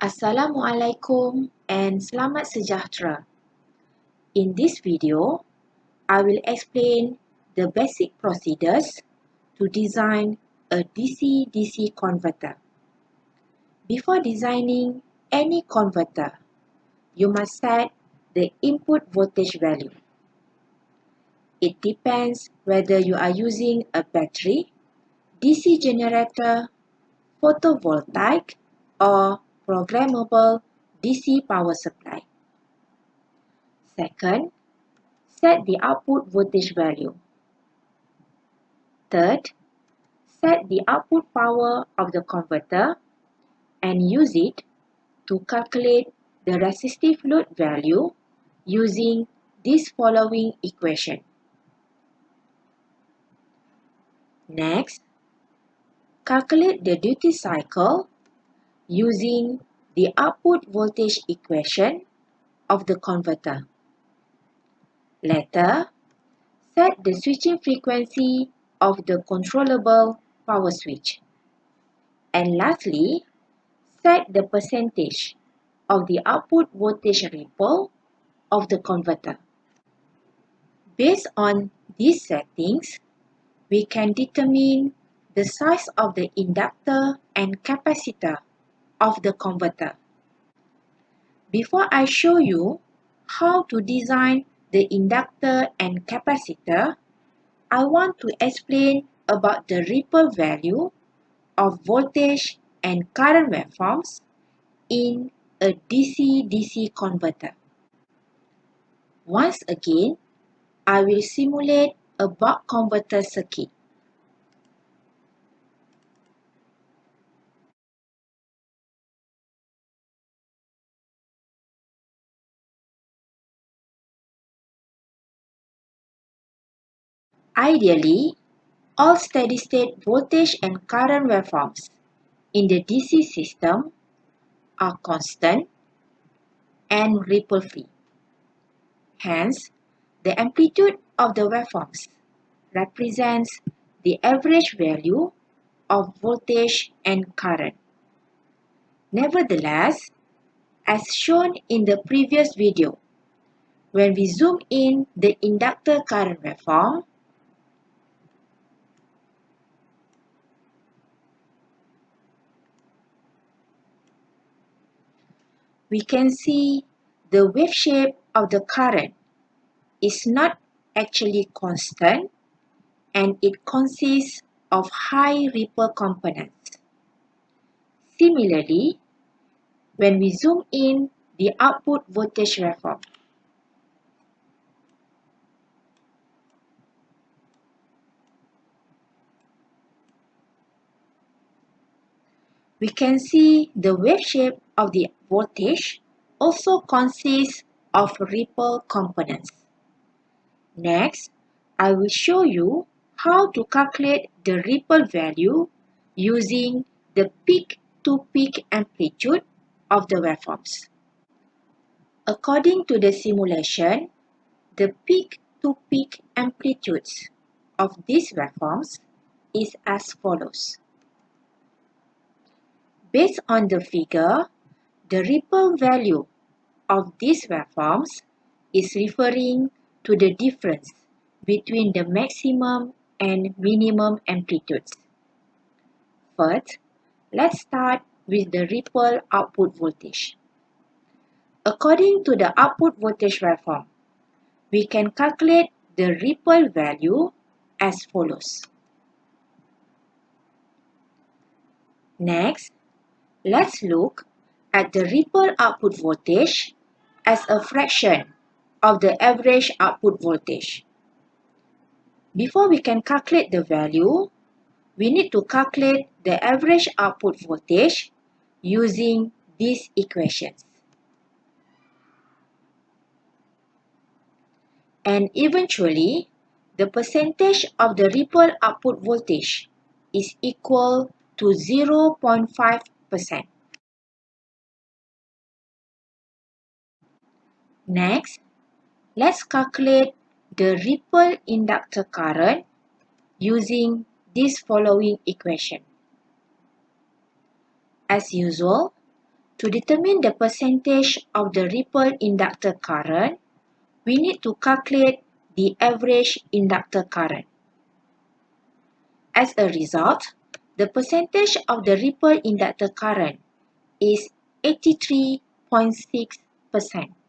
Assalamualaikum and selamat sejahtera. In this video, I will explain the basic procedures to design a DC-DC converter. Before designing any converter, you must set the input voltage value. It depends whether you are using a battery, DC generator, photovoltaic, or programmable DC power supply. Second, set the output voltage value. Third, set the output power of the converter and use it to calculate the resistive load value using this following equation. Next, calculate the duty cycle using the output voltage equation of the converter. Later, set the switching frequency of the controllable power switch. And lastly, set the percentage of the output voltage ripple of the converter. Based on these settings, we can determine the size of the inductor and capacitor of the converter. Before I show you how to design the inductor and capacitor, I want to explain about the ripple value of voltage and current waveforms in a DC-DC converter. Once again, I will simulate a buck converter circuit. Ideally, all steady-state voltage and current waveforms in the DC system are constant and ripple-free. Hence, the amplitude of the waveforms represents the average value of voltage and current. Nevertheless, as shown in the previous video, when we zoom in the inductor current waveform, we can see the wave shape of the current is not actually constant and it consists of high ripple components. Similarly, when we zoom in the output voltage waveform, we can see the wave shape of the voltage also consists of ripple components. Next, I will show you how to calculate the ripple value using the peak-to-peak amplitude of the waveforms. According to the simulation, the peak-to-peak amplitudes of these waveforms is as follows. Based on the figure, the ripple value of these waveforms is referring to the difference between the maximum and minimum amplitudes. First, let's start with the ripple output voltage. According to the output voltage waveform, we can calculate the ripple value as follows. Next, let's look at the ripple output voltage as a fraction of the average output voltage. Before we can calculate the value, we need to calculate the average output voltage using these equations. And eventually, the percentage of the ripple output voltage is equal to 0.5%. Next, let's calculate the ripple inductor current using this following equation. As usual, To determine the percentage of the ripple inductor current, we need to calculate the average inductor current. As a result, the percentage of the ripple inductor current is 83.6%.